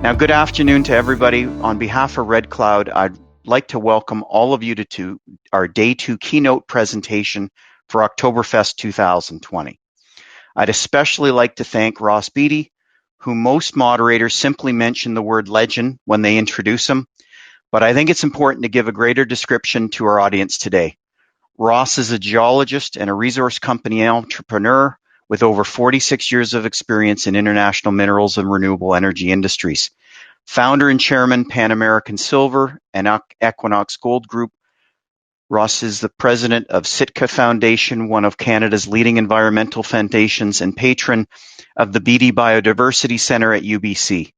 Now, good afternoon to everybody. On behalf of Red Cloud, I'd like to welcome all of you to our Day 2 keynote presentation for Oktoberfest 2020. I'd especially like to thank Ross Beaty, who most moderators simply mention the word legend when they introduce him, but I think it's important to give a greater description to our audience today. Ross is a geologist and a resource company entrepreneur with over 46 years of experience in international minerals and renewable energy industries. Founder and chairman, Pan American Silver and Equinox Gold Group, Ross is the president of Sitka Foundation, one of Canada's leading environmental foundations, and patron of the Beaty Biodiversity Centre at UBC.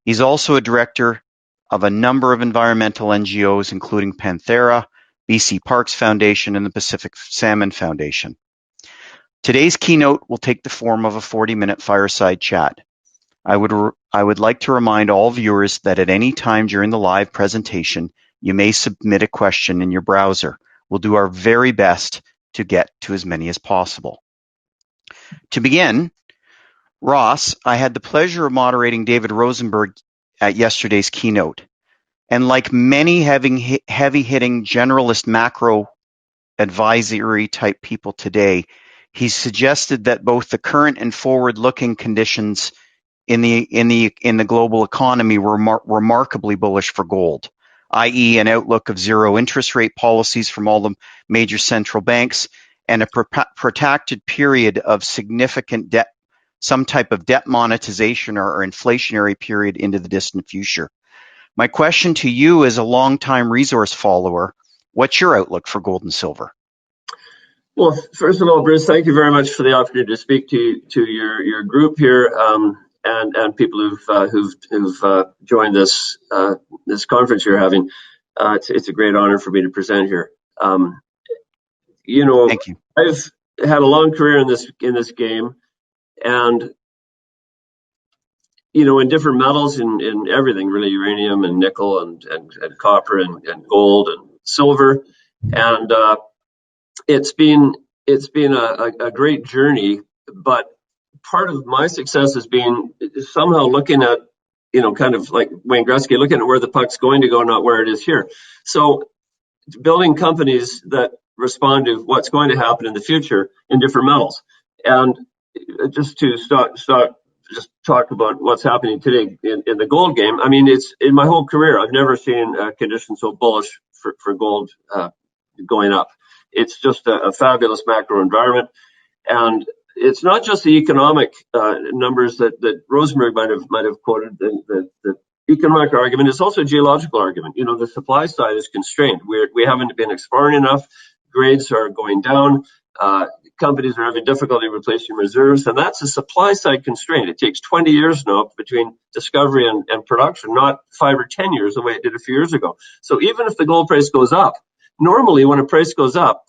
He's also a director of a number of environmental NGOs, including Panthera, BC Parks Foundation, and the Pacific Salmon Foundation. Today's keynote will take the form of a 40-minute fireside chat. I would like to remind all viewers that at any time during the live presentation, you may submit a question in your browser. We'll do our very best to get to as many as possible. To begin, Ross, I had the pleasure of moderating David Rosenberg at yesterday's keynote. And like many heavy-hitting generalist macro advisory type people today, he suggested that both the current and forward-looking conditions in the global economy were remarkably bullish for gold, i.e. an outlook of zero interest rate policies from all the major central banks and a protracted period of significant debt, some type of debt monetization or inflationary period into the distant future. My question to you as a longtime resource follower, what's your outlook for gold and silver? Well, first of all, Bruce, thank you very much for the opportunity to speak to your group here and people who've joined this conference you're having. It's a great honor for me to present here. Thank you. I've had a long career in this game, and in different metals, in everything really, uranium and nickel and copper and gold and silver, and it's been a great journey. But part of my success has been somehow looking at, kind of like Wayne Gretzky, looking at where the puck's going to go, not where it is here. So building companies that respond to what's going to happen in the future in different metals. And just to just talk about what's happening today in the gold game. I mean, it's in my whole career, I've never seen conditions so bullish for gold going up. It's just a fabulous macro environment. And it's not just the economic numbers that Rosenberg might have quoted, the economic argument. It's also a geological argument. The supply side is constrained. We haven't been exploring enough. Grades are going down. Companies are having difficulty replacing reserves, and that's a supply side constraint. It takes 20 years now between discovery and production, not 5 or 10 years the way it did a few years ago. So even if the gold price goes up, normally when a price goes up,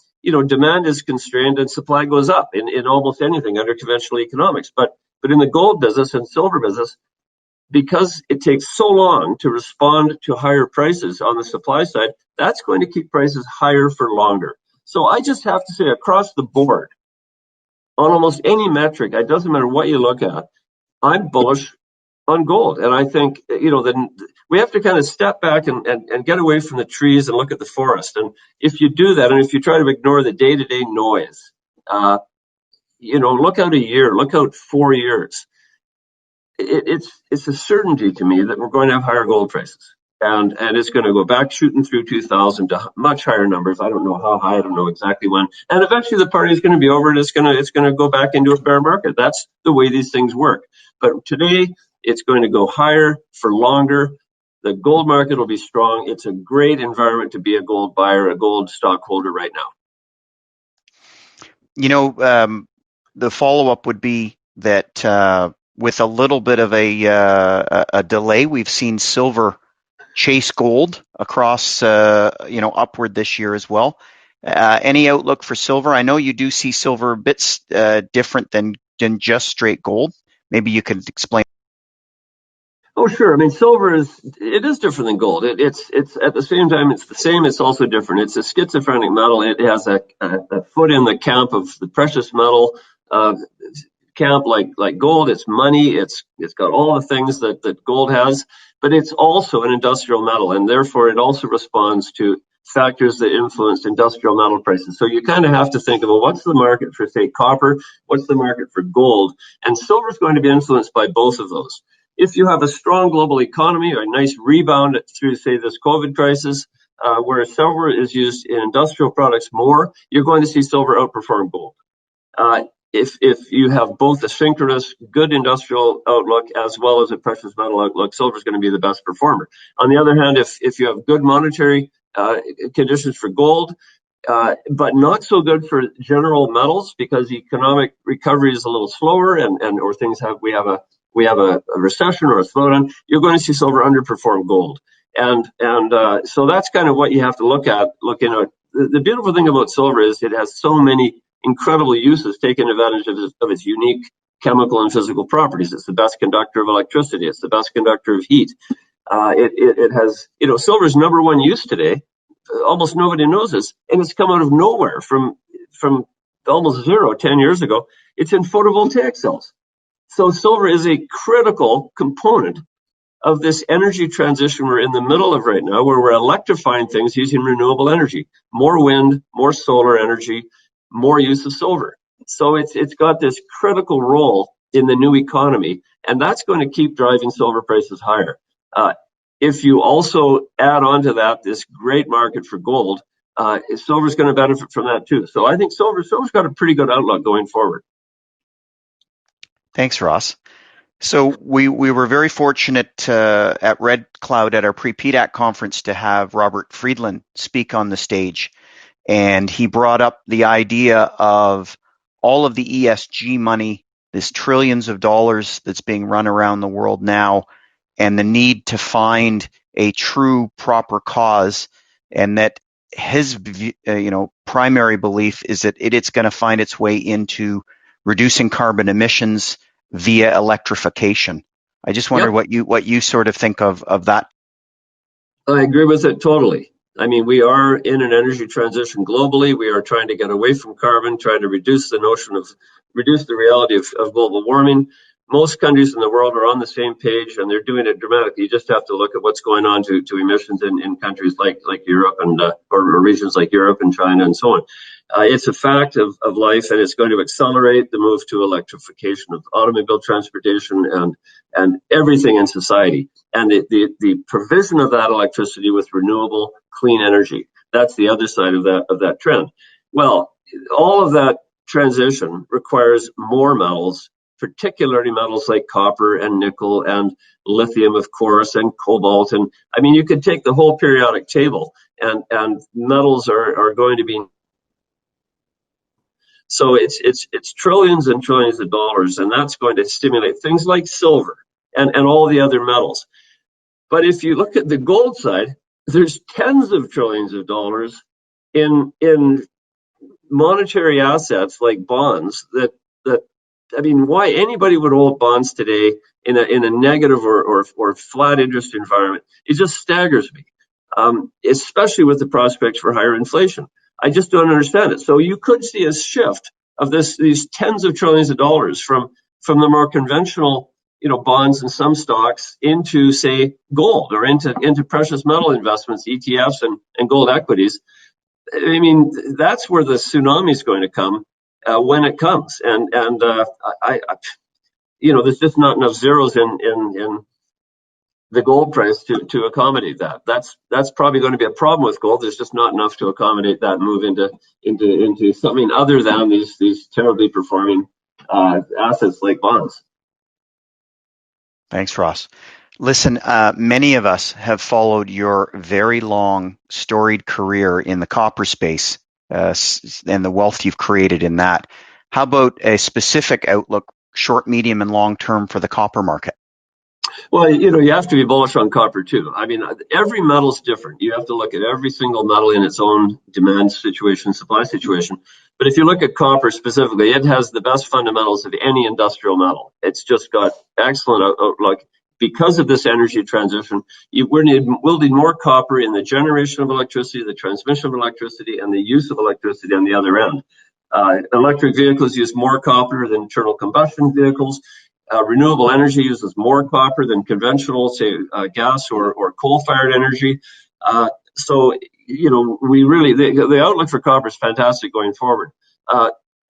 demand is constrained and supply goes up in almost anything under conventional economics. But in the gold business and silver business, because it takes so long to respond to higher prices on the supply side, that's going to keep prices higher for longer. So I just have to say across the board, on almost any metric, it doesn't matter what you look at, I'm bullish on gold. And I think, then we have to kind of step back and get away from the trees and look at the forest. And if you do that, and if you try to ignore the day-to-day noise, look out a year, look out 4 years. It's a certainty to me that we're going to have higher gold prices. And it's going to go back shooting through 2000 to much higher numbers. I don't know how high. I don't know exactly when. And eventually the party is going to be over and it's going to go back into a bear market. That's the way these things work. But today it's going to go higher for longer. The gold market will be strong. It's a great environment to be a gold buyer, a gold stockholder right now. The follow-up would be that with a little bit of a delay, we've seen silver chase gold across, upward this year as well. Any outlook for silver? I know you do see silver a bit different than just straight gold. Maybe you could explain. Oh, sure. I mean, silver is different than gold. It's at the same time, it's the same. It's also different. It's a schizophrenic metal. It has a foot in the camp of the precious metal. camp like gold. It's money. It's got all the things that gold has, but it's also an industrial metal, and therefore it also responds to factors that influence industrial metal prices. So you kind of have to think of, well, what's the market for, say, copper? What's the market for gold? And silver is going to be influenced by both of those. If you have a strong global economy or a nice rebound through, say, this COVID crisis, where silver is used in industrial products more, you're going to see silver outperform gold. If you have both a synchronous, good industrial outlook as well as a precious metal outlook, silver is going to be the best performer. On the other hand, if you have good monetary conditions for gold, but not so good for general metals because economic recovery is a little slower, or we have a recession or a slowdown, you're going to see silver underperform gold. And so that's kind of what you have to look at. Looking at the beautiful thing about silver is it has so many incredible uses, taking advantage of its unique chemical and physical properties. It's the best conductor of electricity. It's the best conductor of heat. It has, silver's number one use today. Almost nobody knows this, and it's come out of nowhere from almost zero 10 years ago. It's in photovoltaic cells. So silver is a critical component of this energy transition we're in the middle of right now, where we're electrifying things using renewable energy, more wind, more solar energy, more use of silver. So it's got this critical role in the new economy, and that's going to keep driving silver prices higher. If you also add on to that this great market for gold, silver's going to benefit from that too. So I think silver's got a pretty good outlook going forward. Thanks, Ross. So we were very fortunate at Red Cloud at our pre-PDAC conference to have Robert Friedland speak on the stage. And he brought up the idea of all of the ESG money, this trillions of dollars that's being run around the world now, and the need to find a true proper cause, and that his primary belief is that it's going to find its way into reducing carbon emissions via electrification. I just wonder what you sort of think of that. I agree with it totally. I mean, we are in an energy transition globally. We are trying to get away from carbon, trying to reduce the reality of global warming. Most countries in the world are on the same page, and they're doing it dramatically. You just have to look at what's going on to emissions in countries like Europe and or regions like Europe and China and so on. It's a fact of life, and it's going to accelerate the move to electrification of automobile transportation and everything in society. And the provision of that electricity with renewable, clean energy. That's the other side of that trend. Well, all of that transition requires more metals, particularly metals like copper and nickel and lithium, of course, and cobalt. And I mean, you could take the whole periodic table, and metals are going to be. So it's trillions and trillions of dollars, and that's going to stimulate things like silver and all the other metals. But if you look at the gold side, there's tens of trillions of dollars in monetary assets like bonds that I mean, why anybody would hold bonds today in a negative or flat interest environment, it just staggers me, especially with the prospects for higher inflation. I just don't understand it. So you could see a shift of these tens of trillions of dollars from the more conventional, bonds and some stocks into, say, gold or into precious metal investments, ETFs and gold equities. I mean, that's where the tsunami is going to come when it comes. And there's just not enough zeros in the gold price to accommodate that. That's probably going to be a problem with gold. There's just not enough to accommodate that move into something other than these terribly performing assets like bonds. Thanks, Ross. Listen, many of us have followed your very long, storied career in the copper space and the wealth you've created in that. How about a specific outlook, short, medium, and long term for the copper market? Well, you have to be bullish on copper too. I mean, every metal's different. You have to look at every single metal in its own demand situation, supply situation. But if you look at copper specifically, it has the best fundamentals of any industrial metal. It's just got excellent outlook. Because of this energy transition, we'll need more copper in the generation of electricity, the transmission of electricity, and the use of electricity on the other end. Electric vehicles use more copper than internal combustion vehicles. Renewable energy uses more copper than conventional, say, gas or coal-fired energy. So, we really, the outlook for copper is fantastic going forward.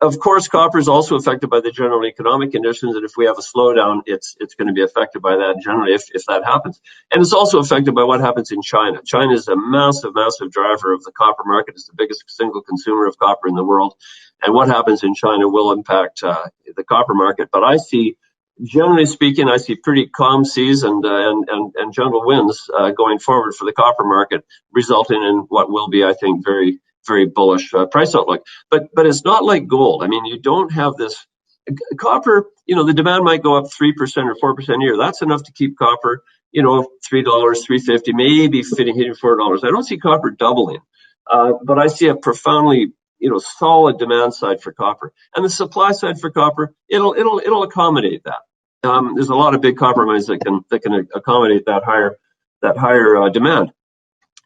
Of course, copper is also affected by the general economic conditions, and if we have a slowdown, it's going to be affected by that generally if that happens. And it's also affected by what happens in China. China is a massive, massive driver of the copper market. It's the biggest single consumer of copper in the world. And what happens in China will impact the copper market. But generally speaking, I see pretty calm seas and gentle winds going forward for the copper market, resulting in what will be, I think, very, very bullish price outlook. But it's not like gold. I mean, you don't have this copper. The demand might go up 3% or 4% a year. That's enough to keep copper, $3, $3.50, maybe hitting $4. I don't see copper doubling, but I see a profoundly solid demand side for copper, and the supply side for copper, it'll accommodate that. There's a lot of big copper mines that can accommodate that higher demand.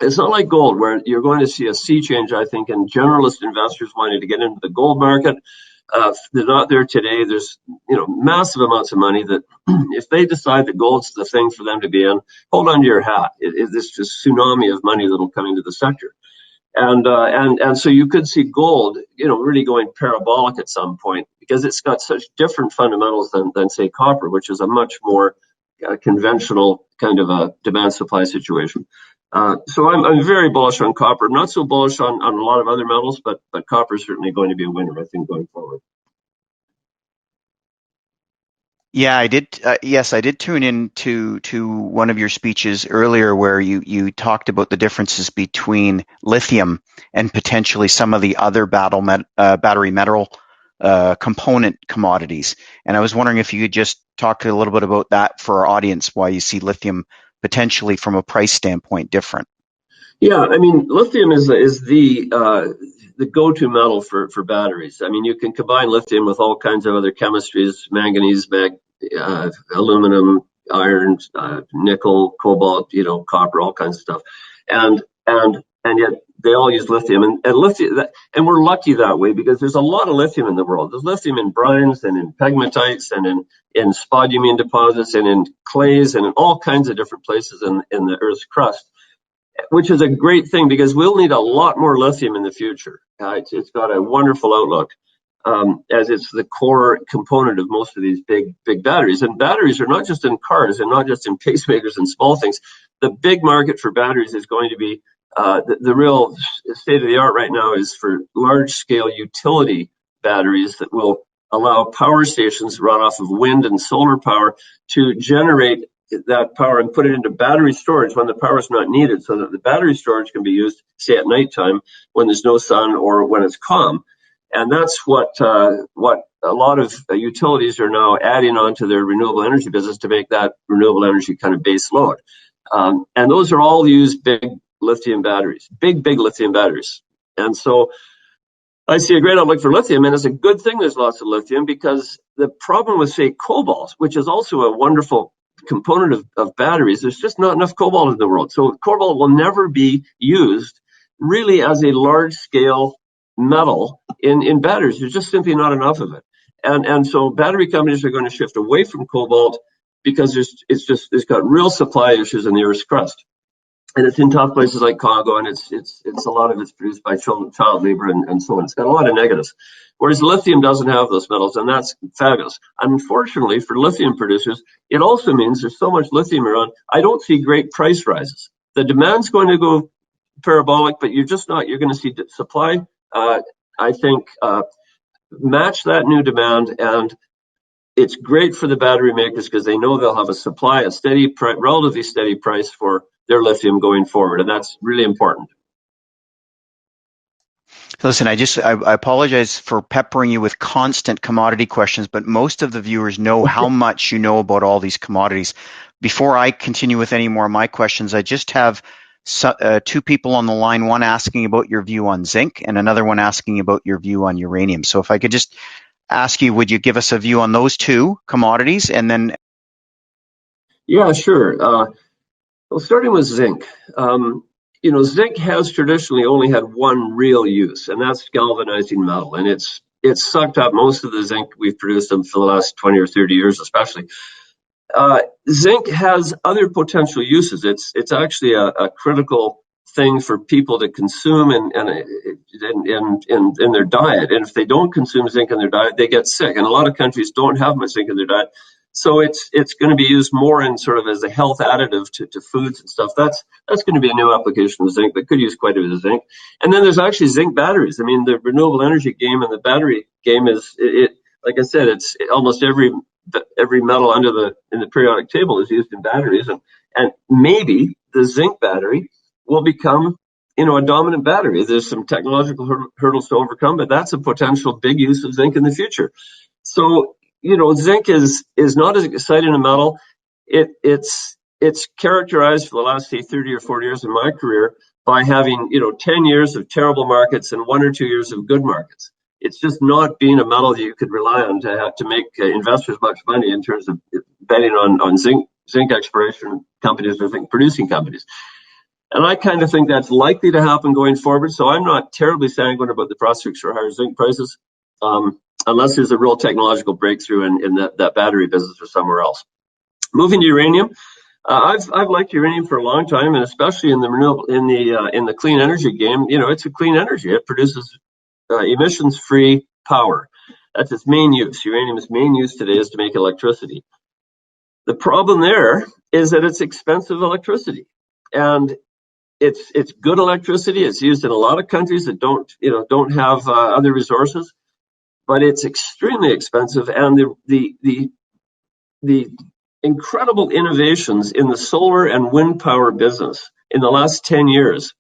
It's not like gold, where you're going to see a sea change, I think, in generalist investors wanting to get into the gold market. They're not there today. There's massive amounts of money that if they decide that gold's the thing for them to be in, hold on to your hat. It's just tsunami of money that'll come into the sector. And so you could see gold, really going parabolic at some point, because it's got such different fundamentals than say copper, which is a much more conventional kind of a demand supply situation. So I'm very bullish on copper. I'm not so bullish on a lot of other metals, but copper is certainly going to be a winner, I think, going forward. Yeah, I did. Yes, I did tune in to one of your speeches earlier where you talked about the differences between lithium and potentially some of the other battery metal component commodities. And I was wondering if you could just talk a little bit about that for our audience, why you see lithium potentially from a price standpoint different. Yeah, I mean, lithium is the go-to metal for batteries. I mean, you can combine lithium with all kinds of other chemistries: manganese, aluminum, iron, nickel, cobalt, copper, all kinds of stuff, and yet they all use lithium. And lithium, and we're lucky that way, because there's a lot of lithium in the world. There's lithium in brines and in pegmatites and in spodumene deposits and in clays and in all kinds of different places in the Earth's crust, which is a great thing because we'll need a lot more lithium in the future. It's got a wonderful outlook, as it's the core component of most of these big batteries. And batteries are not just in cars and not just in pacemakers and small things. The big market for batteries is going to be the real state of the art right now is for large scale utility batteries that will allow power stations run off of wind and solar power to generate that power and put it into battery storage when the power is not needed, so that the battery storage can be used, say, at nighttime when there's no sun or when it's calm. And that's what a lot of utilities are now adding on to their renewable energy business to make that renewable energy kind of base load. And those are all used big lithium batteries, big lithium batteries. And so I see a great outlook for lithium, and it's a good thing there's lots of lithium, because the problem with, say, cobalt, which is also a wonderful component of batteries, there's just not enough cobalt in the world. So cobalt will never be used really as a large scale metal in batteries. There's just simply not enough of it. And so battery companies are going to shift away from cobalt because it's got real supply issues in the Earth's crust. And it's in tough places like Congo, and it's a lot of it's produced by child labor and so on. It's got a lot of negatives. Whereas lithium doesn't have those metals, and that's fabulous. Unfortunately, for lithium producers, it also means there's so much lithium around, I don't see great price rises. The demand's going to go parabolic, but you're going to see supply, I think, match that new demand. And it's great for the battery makers because they know they'll have a supply, relatively steady price for their lithium going forward. And that's really important. Listen, I apologize for peppering you with constant commodity questions, but most of the viewers know how much you know about all these commodities. Before I continue with any more of my questions, I just have two people on the line, one asking about your view on zinc and another one asking about your view on uranium. So if I could just ask you, would you give us a view on those two commodities? And then... Yeah, sure. Well, starting with zinc. Zinc has traditionally only had one real use, and that's galvanizing metal. And it's it's sucked up most of the zinc we've produced for the last 20 or 30 years, especially. Zinc has other potential uses. It's actually a critical thing for people to consume in their diet. And if they don't consume zinc in their diet, they get sick. And a lot of countries don't have much zinc in their diet. So it's going to be used more in sort of as a health additive to foods and stuff. That's going to be a new application of zinc that could use quite a bit of zinc. And then there's actually zinc batteries. I mean, the renewable energy game and the battery game is like I said, it's almost every metal in the periodic table is used in batteries, and maybe the zinc battery will become a dominant battery. There's some technological hurdles to overcome, but that's a potential big use of zinc in the future. So zinc is not as exciting a metal. It's characterized for the last, say, 30 or 40 years in my career by having 10 years of terrible markets and 1 or 2 years of good markets. It's just not being a metal that you could rely on to make investors much money in terms of betting on zinc exploration companies or zinc producing companies. And I kind of think that's likely to happen going forward. So I'm not terribly sanguine about the prospects for higher zinc prices, unless there's a real technological breakthrough in that battery business or somewhere else. Moving to uranium, I've liked uranium for a long time, and especially in the clean energy game. It's a clean energy. It produces emissions-free power. That's its main use. Uranium's main use today is to make electricity. The problem there is that it's expensive electricity, and it's good electricity. It's used in a lot of countries that don't have other resources, but it's extremely expensive. And the incredible innovations in the solar and wind power business in the last 10 years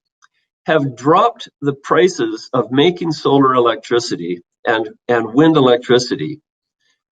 have dropped the prices of making solar electricity and wind electricity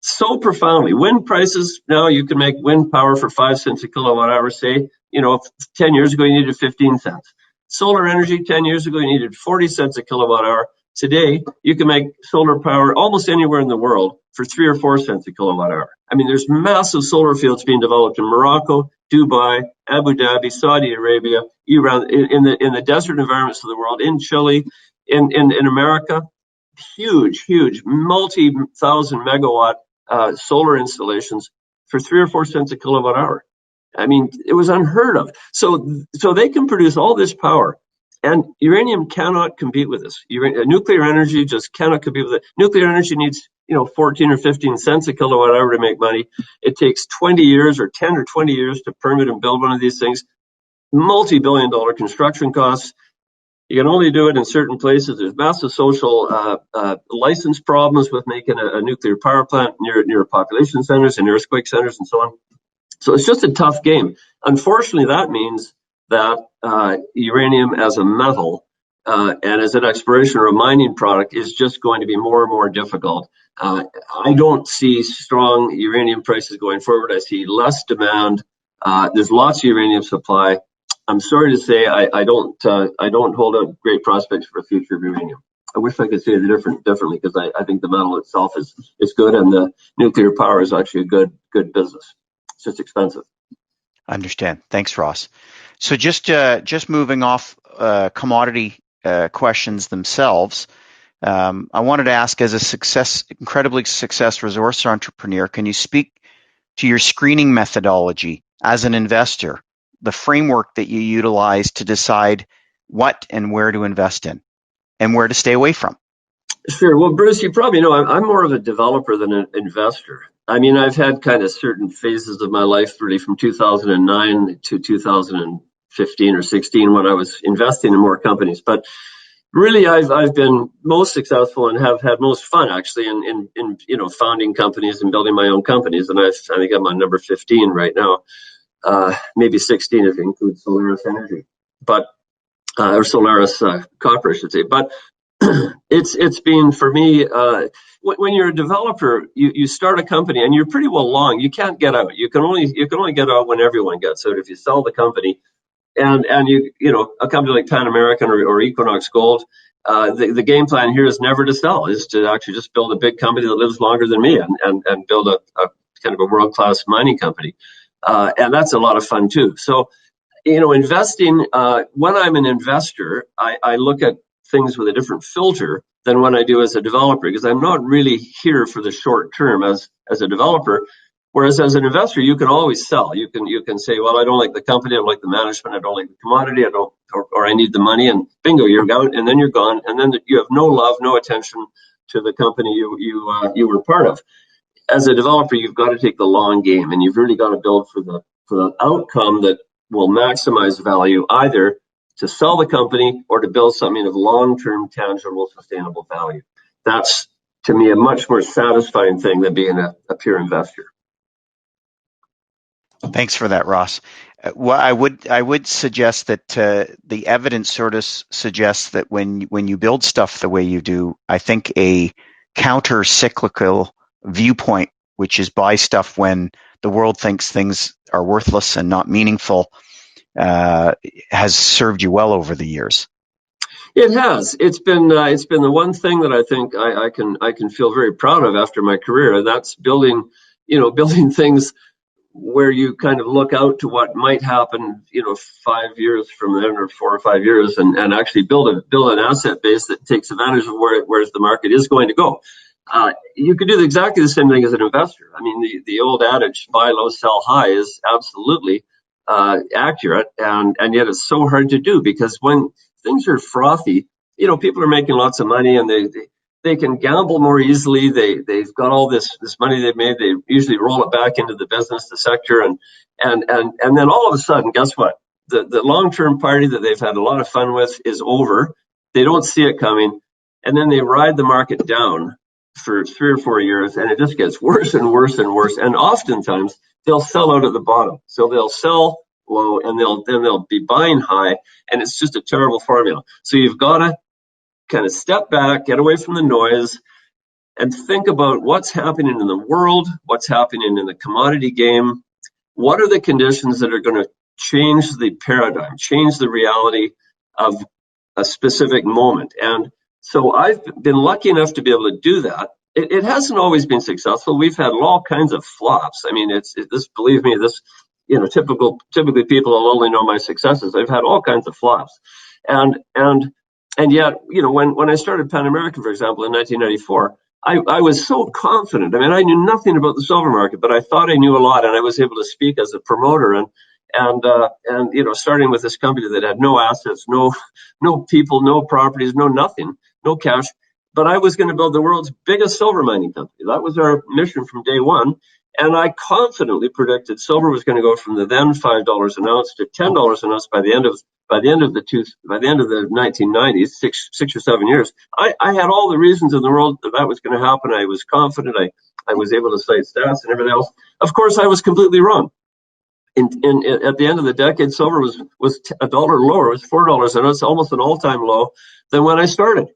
so profoundly. Wind prices, now you can make wind power for 5 cents a kilowatt hour, say. 10 years ago, you needed 15 cents. Solar energy, 10 years ago, you needed 40 cents a kilowatt hour. Today, you can make solar power almost anywhere in the world for 3 or 4 cents a kilowatt hour. I mean, there's massive solar fields being developed in Morocco, Dubai, Abu Dhabi, Saudi Arabia, Iran, in the desert environments of the world, in Chile, in America. Huge, multi-thousand megawatt solar installations for 3 or 4 cents a kilowatt hour. I mean, it was unheard of. So they can produce all this power, and uranium cannot compete with this. Nuclear energy just cannot compete with it. Nuclear energy needs 14 or 15 cents a kilowatt hour to make money. It takes 20 years or 10 or 20 years to permit and build one of these things. Multi-billion-dollar construction costs. You can only do it in certain places. There's massive social license problems with making a nuclear power plant near population centers and earthquake centers and so on. So it's just a tough game. Unfortunately, that means that uranium as a metal and as an exploration or a mining product is just going to be more and more difficult. I don't see strong uranium prices going forward. I see less demand. There's lots of uranium supply. I'm sorry to say I don't hold out great prospects for the future of uranium. I wish I could say it differently, because I think the metal itself is good, and the nuclear power is actually a good business. It's just expensive. I understand. Thanks, Ross. So just moving off commodity questions themselves, I wanted to ask, as a incredibly successful resource entrepreneur, can you speak to your screening methodology as an investor, the framework that you utilize to decide what and where to invest in and where to stay away from? Sure. Well, Bruce, you probably know I'm more of a developer than an investor. I mean, I've had kind of certain phases of my life, really, from 2009 to 2015 or 16, when I was investing in more companies. But really, I've been most successful and have had most fun, actually, in founding companies and building my own companies. And I think I'm on number 15 right now, maybe 16 if you include Solaris Energy, or Solaris Copper, I should say. But it's been, for me, when you're a developer, you start a company and you're pretty well along. You can't get out. You can only get out when everyone gets out. If you sell the company, and a company like Pan American or Equinox Gold, the game plan here is never to sell, is to actually just build a big company that lives longer than me and build a kind of a world-class mining company. And that's a lot of fun too. So, investing, when I'm an investor, I look at things with a different filter than when I do as a developer, because I'm not really here for the short term as a developer. Whereas as an investor, you can always sell. You can say, well, I don't like the company, I don't like the management, I don't like the commodity, or I need the money, and bingo, you're out, and then you're gone, and then you have no love, no attention to the company you were part of. As a developer, you've got to take the long game, and you've really got to build for the outcome that will maximize value, either to sell the company or to build something of long-term, tangible, sustainable value. That's, to me, a much more satisfying thing than being a pure investor. Thanks for that, Ross. Well, I would suggest that the evidence sort of suggests that when you build stuff the way you do, I think a counter-cyclical viewpoint, which is buy stuff when the world thinks things are worthless and not meaningful, has served you well over the years. It has. It's been the one thing that I think I can feel very proud of after my career, and that's building things where you kind of look out to what might happen, 5 years from then, or 4 or 5 years, and actually build an asset base that takes advantage of where the market is going to go. You could do exactly the same thing as an investor. I mean, the old adage, buy low, sell high, is absolutely accurate, and yet it's so hard to do, because when things are frothy, people are making lots of money, and they can gamble more easily. They've got all this money they've made. They usually roll it back into the business, the sector, and then all of a sudden, guess what? The long-term party that they've had a lot of fun with is over. They don't see it coming, and then they ride the market down for 3 or 4 years, and it just gets worse and worse and worse. And oftentimes they'll sell out at the bottom. So they'll sell low, and they'll be buying high, and it's just a terrible formula. So you've got to kind of step back, get away from the noise, and think about what's happening in the world, what's happening in the commodity game. What are the conditions that are going to change the paradigm, change the reality of a specific moment? And so I've been lucky enough to be able to do that. It hasn't always been successful. We've had all kinds of flops. I mean, believe me, typically people will only know my successes. I've had all kinds of flops. And yet, when I started Pan American, for example, in 1994, I was so confident. I mean, I knew nothing about the silver market, but I thought I knew a lot, and I was able to speak as a promoter, and starting with this company that had no assets, no people, no properties, no nothing, no cash. But I was going to build the world's biggest silver mining company. That was our mission from day one. And I confidently predicted silver was going to go from the then $5 an ounce to $10 an ounce by the end of the 1990s, six or 7 years. I had all the reasons in the world that was going to happen. I was confident. I was able to cite stats and everything else. Of course, I was completely wrong. At the end of the decade, silver was $1 lower. It was $4 an ounce, almost an all-time low than when I started.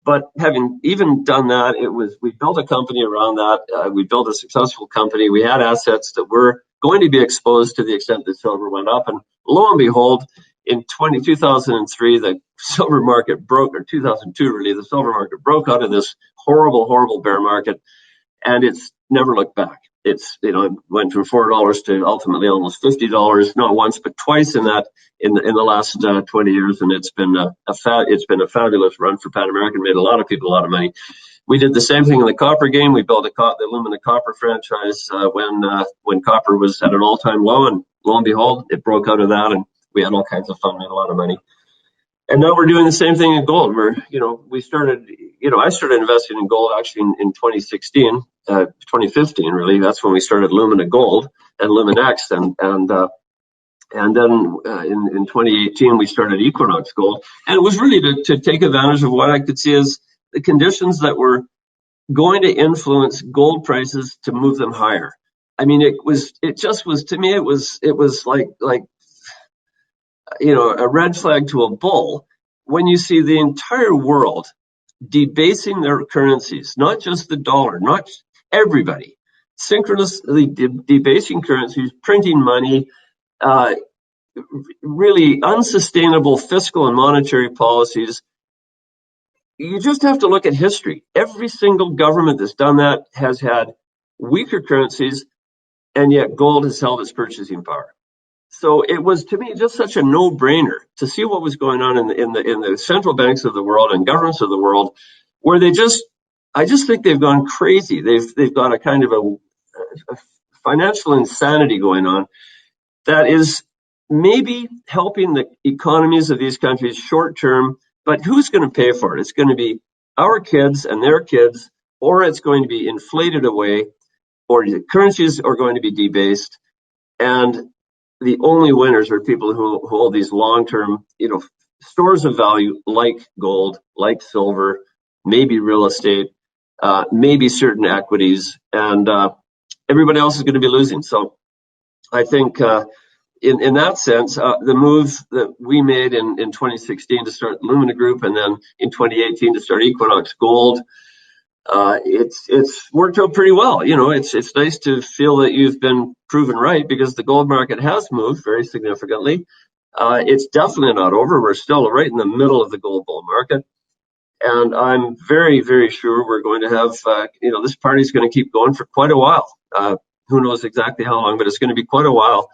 But having even done that, we built a company around that. We built a successful company. We had assets that were going to be exposed to the extent that silver went up. And lo and behold, in 2003, the silver market broke, or 2002 really, the silver market broke out of this horrible, horrible bear market, and it's never looked back. It went from $4 to ultimately almost $50, not once but twice in the last 20 years, and it's been a fabulous run for Pan American. Made a lot of people a lot of money. We did the same thing in the copper game. We built the Lumina copper franchise when copper was at an all-time low, and lo and behold, it broke out of that, and we had all kinds of fun, made a lot of money. And now we're doing the same thing in gold. I started investing in gold actually in 2016, 2015 really. That's when we started Lumina Gold and Luminex, and then in 2018 we started Equinox Gold, and it was really to take advantage of what I could see as the conditions that were going to influence gold prices to move them higher. I mean, it just was to me, it was like a red flag to a bull when you see the entire world debasing their currencies, not just the dollar, not everybody, synchronously debasing currencies, printing money, really unsustainable fiscal and monetary policies. You just have to look at history. Every single government that's done that has had weaker currencies, and yet gold has held its purchasing power. So it was, to me, just such a no-brainer to see what was going on in the central banks of the world and governments of the world, where I just think they've gone crazy. They've got a kind of a financial insanity going on that is maybe helping the economies of these countries short term, but who's going to pay for it? It's going to be our kids and their kids, or it's going to be inflated away, or the currencies are going to be debased, and the only winners are people who hold these long-term, stores of value like gold, like silver, maybe real estate, maybe certain equities, and everybody else is going to be losing. So I think in that sense, the move that we made in 2016 to start Lumina Group, and then in 2018 to start Equinox Gold, it's worked out pretty well. It's nice to feel that you've been proven right, because the gold market has moved very significantly. It's definitely not over. We're still right in the middle of the gold bull market. And I'm very, very sure we're going to have, this party's going to keep going for quite a while. Who knows exactly how long, but it's going to be quite a while.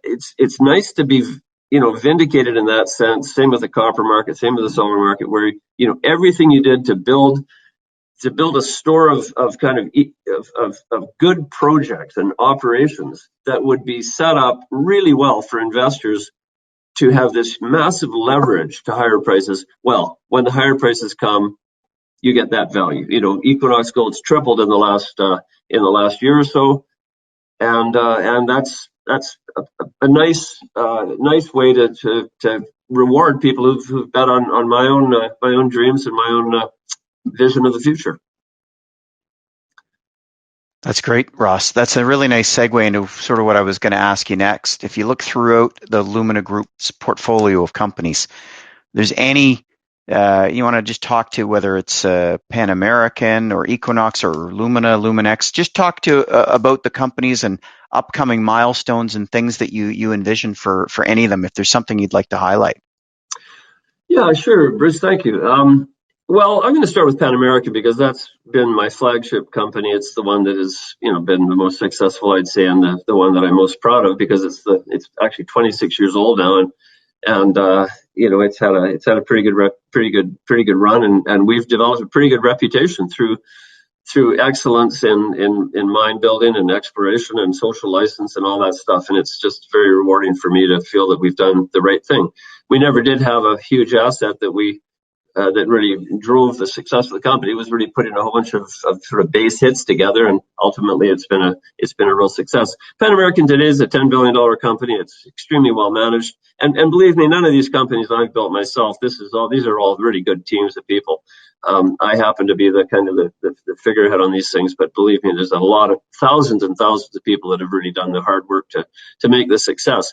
It's nice to be, vindicated in that sense. Same with the copper market, same with the silver market, where, everything you did to build a store of good projects and operations that would be set up really well for investors to have this massive leverage to higher prices. Well, when the higher prices come, you get that value. Equinox Gold's tripled in the last year or so, and that's a nice way to reward people who've bet on my own dreams and my own vision of the future. That's great, Ross. That's a really nice segue into sort of what I was going to ask you next. If you look throughout the Lumina Group's portfolio of companies, there's any you want to just talk to, whether it's Pan American or Equinox or Lumina, Luminex, just talk to about the companies and upcoming milestones and things that you envision for any of them, if there's something you'd like to highlight. Yeah, sure, Bruce. Thank you. Well, I'm going to start with Pan American because that's been my flagship company. It's the one that has, been the most successful, I'd say, and the one that I'm most proud of, because it's actually 26 years old now, and it's had a pretty good run, and we've developed a pretty good reputation through excellence in mine building and exploration and social license and all that stuff. And it's just very rewarding for me to feel that we've done the right thing. We never did have a huge asset that really drove the success of the company. It was really putting a whole bunch of sort of base hits together, and ultimately it's been a real success. Pan American today is a $10 billion company. It's extremely well managed, and believe me, none of these companies I've built myself. These are all really good teams of people. I happen to be the figurehead on these things, but believe me, there's a lot of thousands and thousands of people that have really done the hard work to make this success.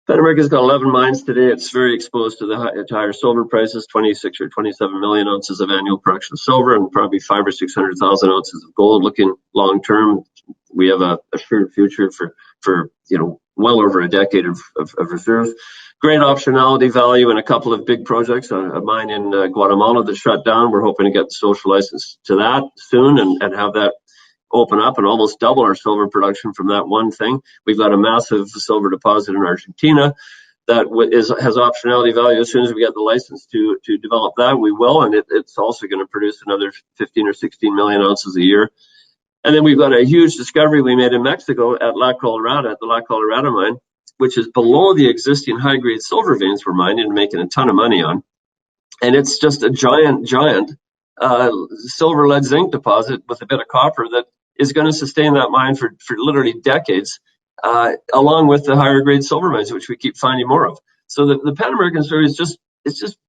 Pan American's got 11 mines today. It's very exposed to the higher silver prices, 26 or 27 million ounces of annual production of silver, and probably 500,000 or 600,000 ounces of gold. Looking long term, we have a assured future for well over a decade of reserves. Great optionality value in a couple of big projects. A mine in Guatemala that shut down. We're hoping to get the social license to that soon and have that open up and almost double our silver production from that one thing. We've got a massive silver deposit in Argentina that has optionality value. As soon as we get the license to develop that, we will, and it's also going to produce another 15 or 16 million ounces a year. And then we've got a huge discovery we made in Mexico at the La Colorada mine, which is below the existing high-grade silver veins we're mining and making a ton of money on. And it's just a giant silver, lead, zinc deposit with a bit of copper that is going to sustain that mine for literally decades, along with the higher grade silver mines, which we keep finding more of. So the Pan American story is just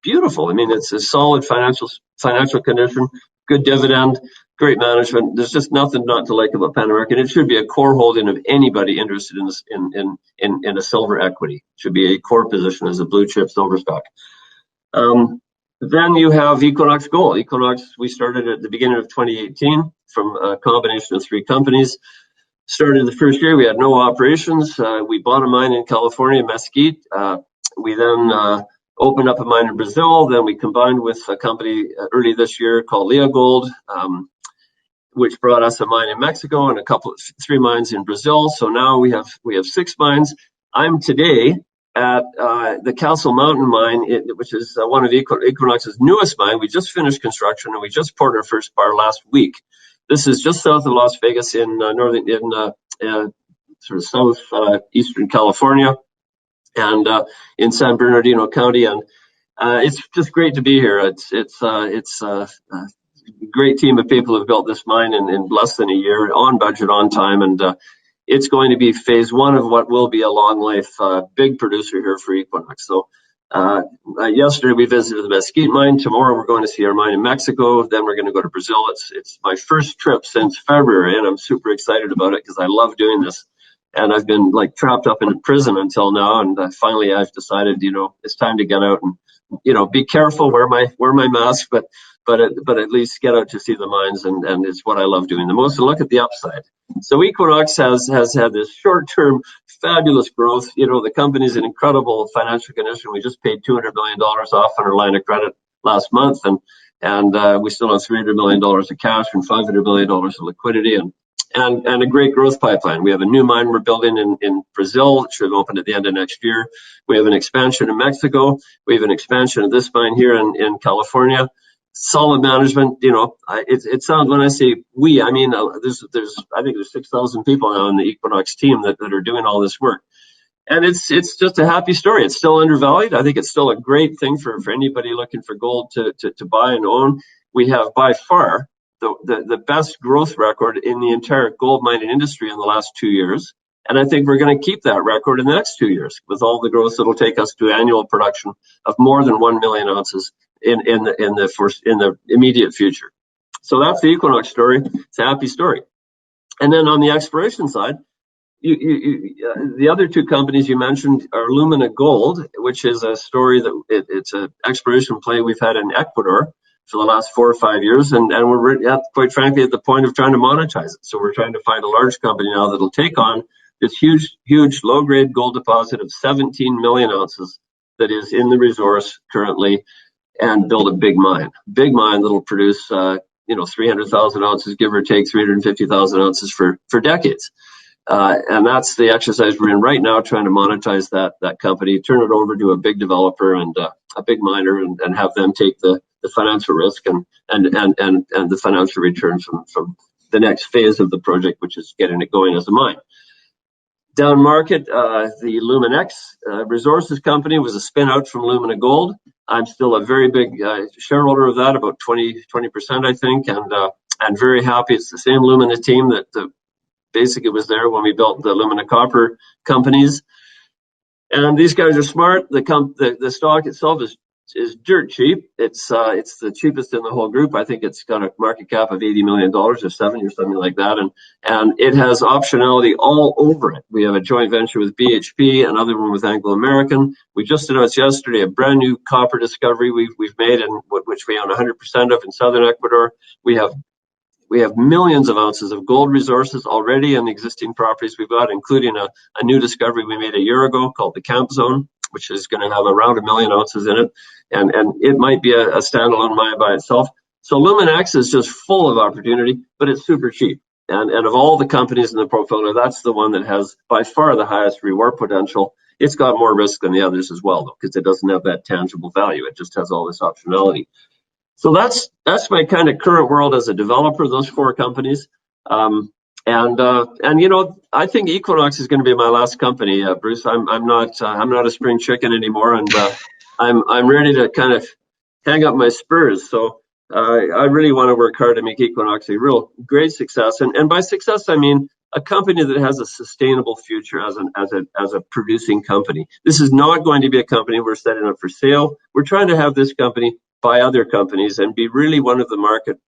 beautiful. I mean, it's a solid financial condition, good dividend, great management. There's just nothing not to like about Pan American. It should be a core holding of anybody interested in a silver equity. It should be a core position as a blue chip silver stock. Then you have Equinox Gold. Equinox, we started at the beginning of 2018 from a combination of three companies. Started the first year, we had no operations. We bought a mine in California, Mesquite. We then opened up a mine in Brazil. Then we combined with a company early this year called Leagold. which brought us a mine in Mexico and three mines in Brazil. So now we have 6 mines. I'm today at the Castle Mountain mine, which is one of Equinox's newest mine. We just finished construction and we just poured our first bar last week. This is just south of Las Vegas in sort of southeastern California, and in San Bernardino County. And it's just great to be here. It's a great team of people who have built this mine in less than a year, on budget, on time, and it's going to be phase 1 of what will be a long life big producer here for Equinox. So yesterday we visited the Mesquite mine. Tomorrow we're going to see our mine in Mexico. Then we're going to go to Brazil. It's my first trip since February, and I'm super excited about it because I love doing this. And I've been like trapped up in a prison until now, and finally I've decided, it's time to get out and, be careful, wear my mask, but at least get out to see the mines, and it's what I love doing the most. And look at the upside. So Equinox has had this short-term fabulous growth. The company's in incredible financial condition. We just paid $200 million off on our line of credit last month, and we still have $300 million of cash and $500 million of liquidity, and a great growth pipeline. We have a new mine we're building in Brazil. It should open at the end of next year. We have an expansion in Mexico. We have an expansion of this mine here in California. Solid management. It sounds, when I say we, I mean I think there's 6,000 people now in the Equinox team that are doing all this work, and it's just a happy story. It's still undervalued. I think it's still a great thing for anybody looking for gold to buy and own. We have by far the best growth record in the entire gold mining industry in the last 2 years. And I think we're going to keep that record in the next 2 years with all the growth that'll take us to annual production of more than 1 million ounces in the immediate future. So that's the Equinox story. It's a happy story. And then on the exploration side, the other 2 companies you mentioned are Lumina Gold, which is a story that it's an exploration play we've had in Ecuador for the last 4 or 5 years, and we're quite frankly at the point of trying to monetize it. So we're trying to find a large company now that'll take on this huge low-grade gold deposit of 17 million ounces that is in the resource currently, and build a big mine that'll produce 300,000 ounces, give or take 350,000 ounces for decades. And that's the exercise we're in right now, trying to monetize that company, turn it over to a big developer and a big miner, and have them take the financial risk and the financial returns from the next phase of the project, which is getting it going as a mine. Down market, the Luminex resources company was a spin out from Lumina Gold. I'm still a very big shareholder of that, about 20%, I think, and very happy. It's the same Lumina team that basically was there when we built the Lumina Copper companies. And these guys are smart. The stock itself is dirt cheap. It's the cheapest in the whole group. I think it's got a market cap of $80 million or 70 or something like that. And it has optionality all over it. We have a joint venture with BHP, another one with Anglo American. We just announced yesterday a brand new copper discovery we've made, and which we own 100% of in southern Ecuador. We have millions of ounces of gold resources already in the existing properties we've got, including a new discovery we made a year ago called the Camp Zone, which is going to have around 1 million ounces in it. And it might be a standalone mine by itself. So Luminex is just full of opportunity, but it's super cheap. And of all the companies in the portfolio, that's the one that has by far the highest reward potential. It's got more risk than the others as well, though, because it doesn't have that tangible value. It just has all this optionality. So that's my kind of current world as a developer, those 4 companies. And I think Equinox is going to be my last company, Bruce. I'm not a spring chicken anymore, and I'm ready to kind of hang up my spurs. So I really want to work hard to make Equinox a real great success. And by success, I mean a company that has a sustainable future as a producing company. This is not going to be a company we're setting up for sale. We're trying to have this company buy other companies and be really one of the market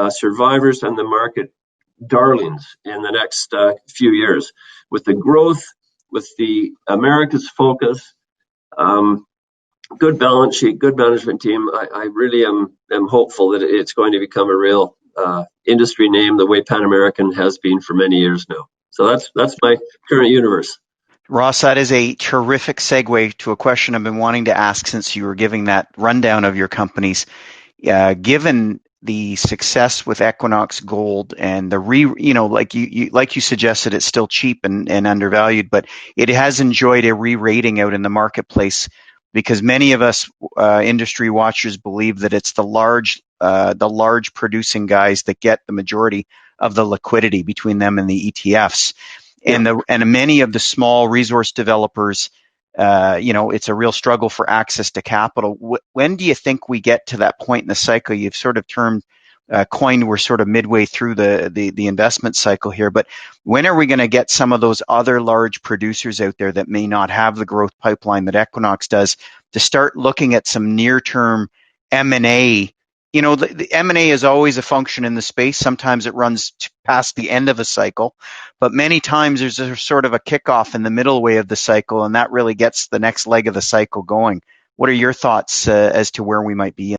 survivors and the market darlings in the next few years, with the growth, with the America's focus, good balance sheet, good management team. I really am hopeful that it's going to become a real industry name the way Pan American has been for many years now. So that's my current universe. Ross, that is a terrific segue to a question I've been wanting to ask since you were giving that rundown of your companies. Given the success with Equinox Gold and the like you suggested, it's still cheap and undervalued, but it has enjoyed a re-rating out in the marketplace because many of us industry watchers believe that it's the large producing guys that get the majority of the liquidity between them and the ETFs. And many of the small resource developers, it's a real struggle for access to capital. When do you think we get to that point in the cycle? You've sort of coined we're sort of midway through the investment cycle here, but when are we going to get some of those other large producers out there that may not have the growth pipeline that Equinox does to start looking at some near-term M&A? The M&A is always a function in the space. Sometimes it runs past the end of a cycle, but many times there's a sort of a kickoff in the middle way of the cycle, and that really gets the next leg of the cycle going. What are your thoughts as to where we might be?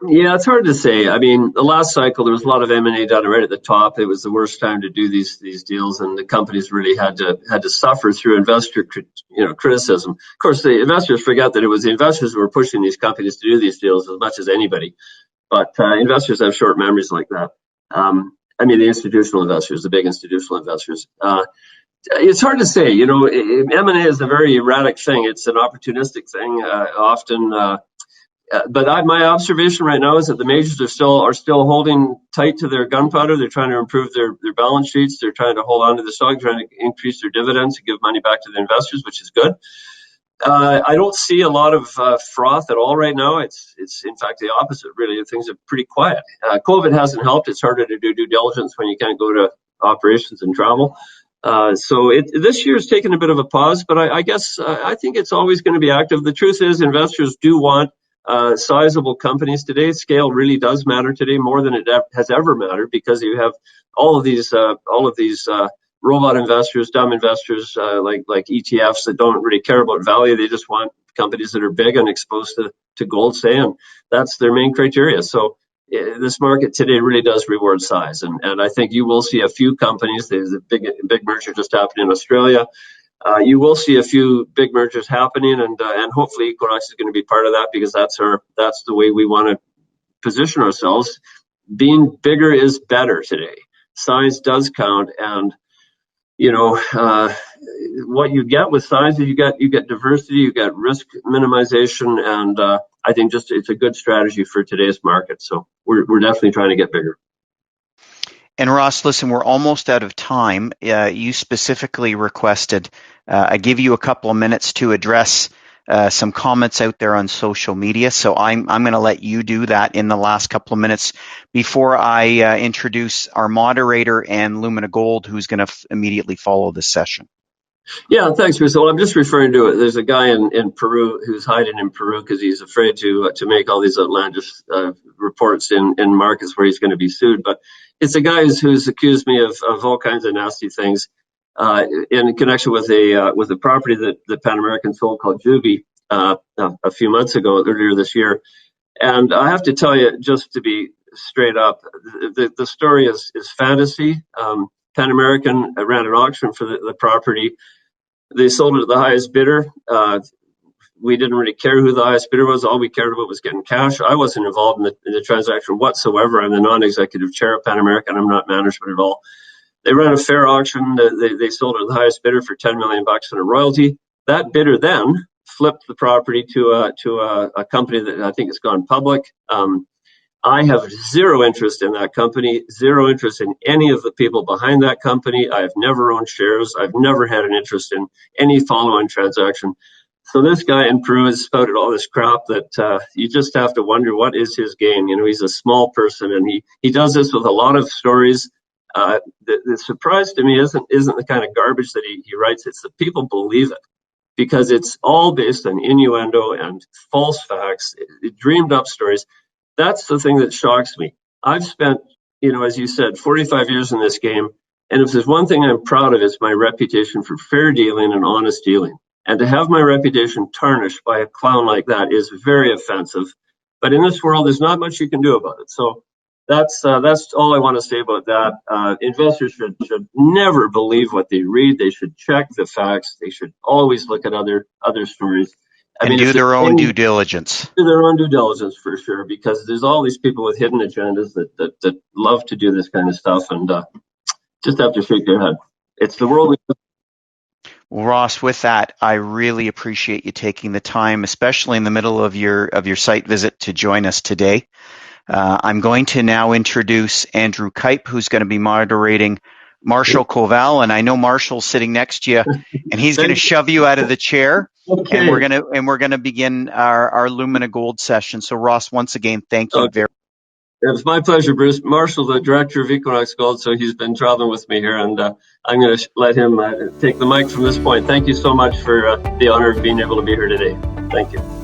Yeah, it's hard to say. I mean, the last cycle, there was a lot of M&A done right at the top. It was the worst time to do these deals, and the companies really had to suffer through investor criticism. Of course, the investors forget that it was the investors who were pushing these companies to do these deals as much as anybody. But investors have short memories like that. I mean, the institutional investors, the big institutional investors. It's hard to say. M&A is a very erratic thing. It's an opportunistic thing often. But my observation right now is that the majors are still holding tight to their gunpowder. They're trying to improve their balance sheets. They're trying to hold on to the stock, trying to increase their dividends and give money back to the investors, which is good. I don't see a lot of froth at all right now. It's in fact the opposite, really. Things are pretty quiet. COVID hasn't helped. It's harder to do due diligence when you can't go to operations and travel. So this year's taken a bit of a pause, but I guess I think it's always going to be active. The truth is investors do want sizable companies today. Scale really does matter today more than it has ever mattered, because you have all of these robot investors, dumb investors like ETFs that don't really care about value. They just want companies that are big and exposed to gold, say, and that's their main criteria. So this market today really does reward size, and I think you will see a few companies. There's a big merger just happened in Australia. You will see a few big mergers happening, and hopefully Equinox is going to be part of that, because that's the way we want to position ourselves. Being bigger is better today. Size does count, and what you get with size is you get diversity, you get risk minimization, and I think it's a good strategy for today's market. So we're definitely trying to get bigger. And Ross, listen, we're almost out of time. You specifically requested I give you a couple of minutes to address some comments out there on social media. So I'm going to let you do that in the last couple of minutes before I introduce our moderator and Lumina Gold, who's going to immediately follow this session. Yeah, thanks, Bruce. Well, I'm just referring to it. There's a guy in Peru who's hiding in Peru because he's afraid to make all these outlandish reports in markets where he's going to be sued. But it's a guy who's accused me of all kinds of nasty things in connection with a property that Pan American sold called Juby a few months ago, earlier this year. And I have to tell you, just to be straight up, the story is fantasy. Pan American ran an auction for the property. They sold it to the highest bidder. We didn't really care who the highest bidder was. All we cared about was getting cash. I wasn't involved in the transaction whatsoever. I'm the non-executive chair of Pan American. I'm not management at all. They ran a fair auction. They sold it to the highest bidder for $10 million and a royalty. That bidder then flipped the property to a company that I think has gone public. I have zero interest in that company, zero interest in any of the people behind that company. I've never owned shares. I've never had an interest in any follow-on transaction. So this guy in Peru has spouted all this crap that you just have to wonder, what is his game? He's a small person, and he does this with a lot of stories. The surprise to me isn't the kind of garbage that he writes. It's that people believe it, because it's all based on innuendo and false facts, dreamed up stories. That's the thing that shocks me. I've spent, as you said, 45 years in this game. And if there's one thing I'm proud of, it's my reputation for fair dealing and honest dealing. And to have my reputation tarnished by a clown like that is very offensive. But in this world, there's not much you can do about it. So that's all I want to say about that. Investors should never believe what they read. They should check the facts. They should always look at other stories. And do their own due diligence. Do their own due diligence for sure, because there's all these people with hidden agendas that love to do this kind of stuff, and just have to shake their head. It's the world we live in. Well, Ross, with that, I really appreciate you taking the time, especially in the middle of your site visit, to join us today. I'm going to now introduce Andrew Kipe, who's going to be moderating Marshall Koval, and I know Marshall's sitting next to you, and he's going to shove you out of the chair. Okay. And we're gonna begin our Lumina Gold session. So Ross, once again, thank you very much. It was my pleasure, Bruce. Marshall, the director of Equinox Gold, so he's been traveling with me here, and I'm going to let him take the mic from this point. Thank you so much for the honor of being able to be here today. Thank you.